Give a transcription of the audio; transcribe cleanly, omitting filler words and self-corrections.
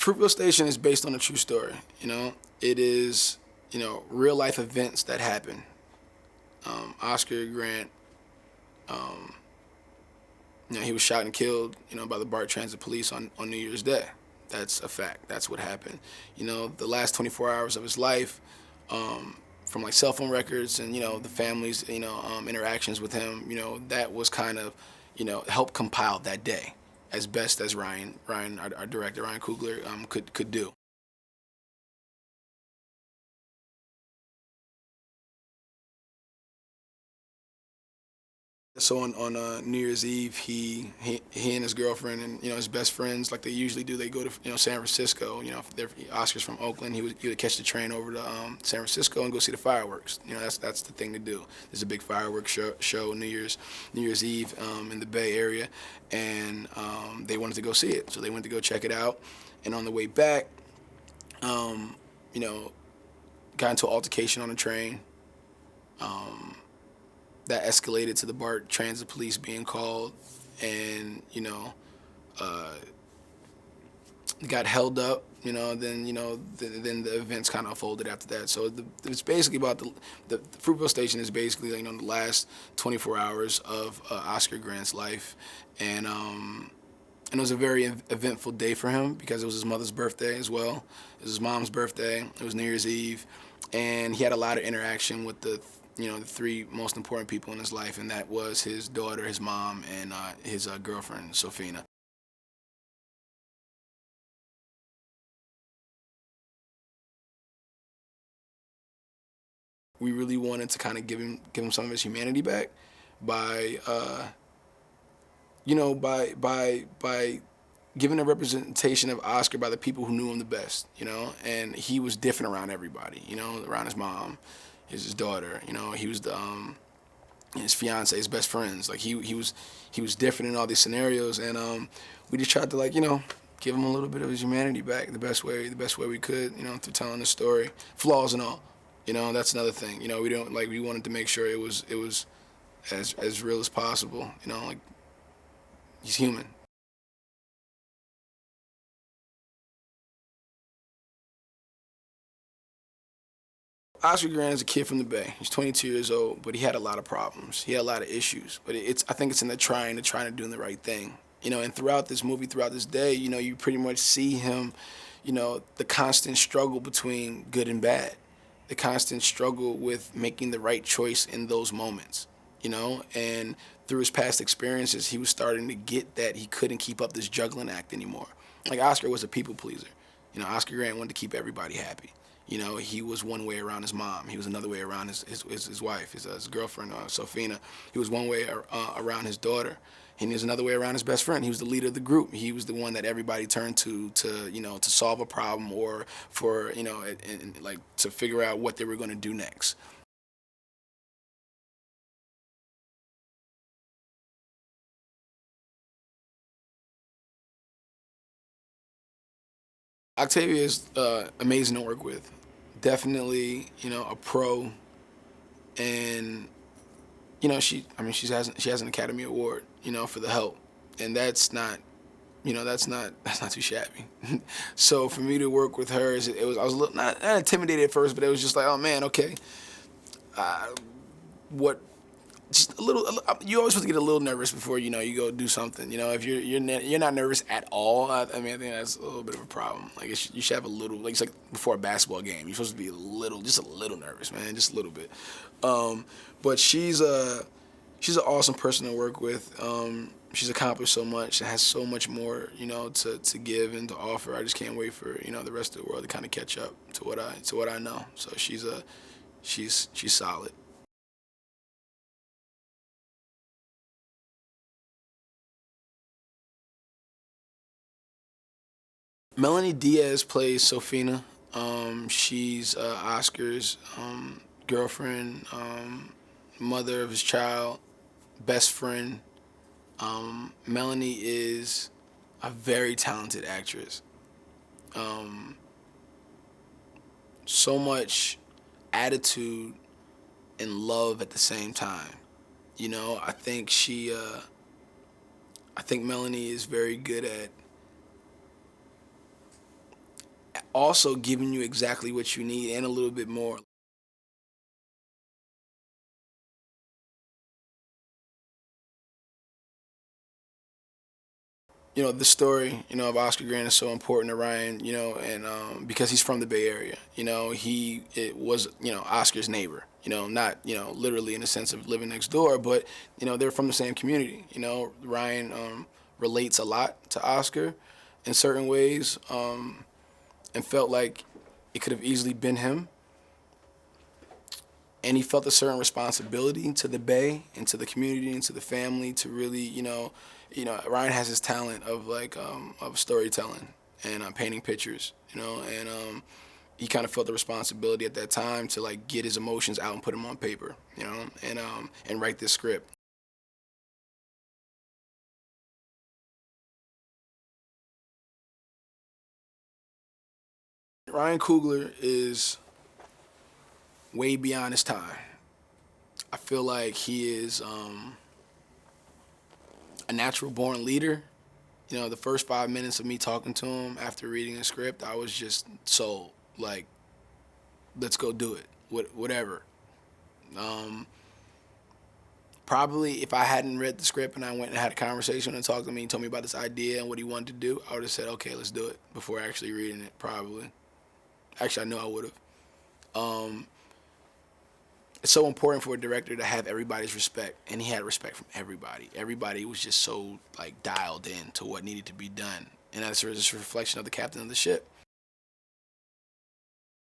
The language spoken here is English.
Fruitvale Station is based on a true story. It is real life events that happen. Oscar Grant, he was shot and killed, by the BART Transit Police on New Year's Day. That's a fact. That's what happened. The last 24 hours of his life, from like cell phone records and the family's interactions with him, that was kind of helped compile that day as best as Ryan, our director, Ryan Coogler, could do. So on New Year's Eve, he and his girlfriend and his best friends, like they usually do, they go to San Francisco. Oscar's from Oakland. He would catch the train over to San Francisco and go see the fireworks. That's the thing to do. There's a big fireworks show New Year's Eve in the Bay Area, and they wanted to go see it, so they went to go check it out. And on the way back, got into an altercation on the train. That escalated to the BART Transit Police being called, and got held up. Then then the events kind of unfolded after that. So it's basically about the Fruitvale Station is basically the last 24 hours of Oscar Grant's life, and it was a very eventful day for him because it was his mother's birthday as well. It was his mom's birthday. It was New Year's Eve, and he had a lot of interaction with the three most important people in his life, and that was his daughter, his mom, and his girlfriend, Sophina. We really wanted to kind of give him some of his humanity back by by giving a representation of Oscar by the people who knew him the best, and he was different around everybody, around his mom, his daughter, he was the his fiance, his best friends. Like he was different in all these scenarios, and we just tried to give him a little bit of his humanity back the best way we could, through telling the story, flaws and all. That's another thing. We wanted to make sure it was as real as possible. He's human. Oscar Grant is a kid from the Bay. He's 22 years old, but he had a lot of problems. He had a lot of issues. But I think it's in the trying to do the right thing. And throughout this movie, throughout this day, you pretty much see him, the constant struggle between good and bad, the constant struggle with making the right choice in those moments, and through his past experiences, he was starting to get that he couldn't keep up this juggling act anymore. Like Oscar was a people pleaser. Oscar Grant wanted to keep everybody happy. He was one way around his mom. He was another way around his wife, his girlfriend, Sophina. He was one way around his daughter. And he was another way around his best friend. He was the leader of the group. He was the one that everybody turned to solve a problem or for, to figure out what they were going to do next. Octavia is amazing to work with. Definitely, a pro, and she has an Academy Award, for the help, and that's not too shabby. So for me to work with her, I was a little not intimidated at first, but it was just like, oh man, okay, what just a little. You always supposed to get a little nervous before you go do something. If you're not nervous at all, I think that's a little bit of a problem. Like you should have a little. Like it's like before a basketball game, you're supposed to be just a little nervous, man, just a little bit. But she's an awesome person to work with. She's accomplished so much and has so much more, to give and to offer. I just can't wait for the rest of the world to kind of catch up to what I know. So she's solid. Melonie Diaz plays Sophina. She's Oscar's girlfriend, mother of his child, best friend. Melonie is a very talented actress. Um, so much attitude and love at the same time. I think I think Melonie is very good at also giving you exactly what you need and a little bit more. You know, the story, you know, of Oscar Grant is so important to Ryan, you know, and because he's from the Bay Area, you know, it was, you know, Oscar's neighbor, you know, not, you know, literally in the sense of living next door, but, you know, they're from the same community. You know, Ryan relates a lot to Oscar in certain ways, and felt like it could have easily been him. And he felt a certain responsibility to the Bay and to the community and to the family to really, Ryan has his talent of of storytelling and painting pictures, you know, and he kind of felt the responsibility at that time to like get his emotions out and put them on paper, you know, and write this script. Ryan Coogler is way beyond his time. I feel like he is a natural born leader. You know, the first 5 minutes of me talking to him after reading the script, I was just so like, let's go do it, whatever. Um, Probably if I hadn't read the script and I went and had a conversation and talked to me and told me about this idea and what he wanted to do, I would have said, okay, let's do it before actually reading it, probably. Actually, I know I would have. Um, it's so important for a director to have everybody's respect, and he had respect from everybody. Everybody was just so like dialed in to what needed to be done, and that's just a reflection of the captain of the ship.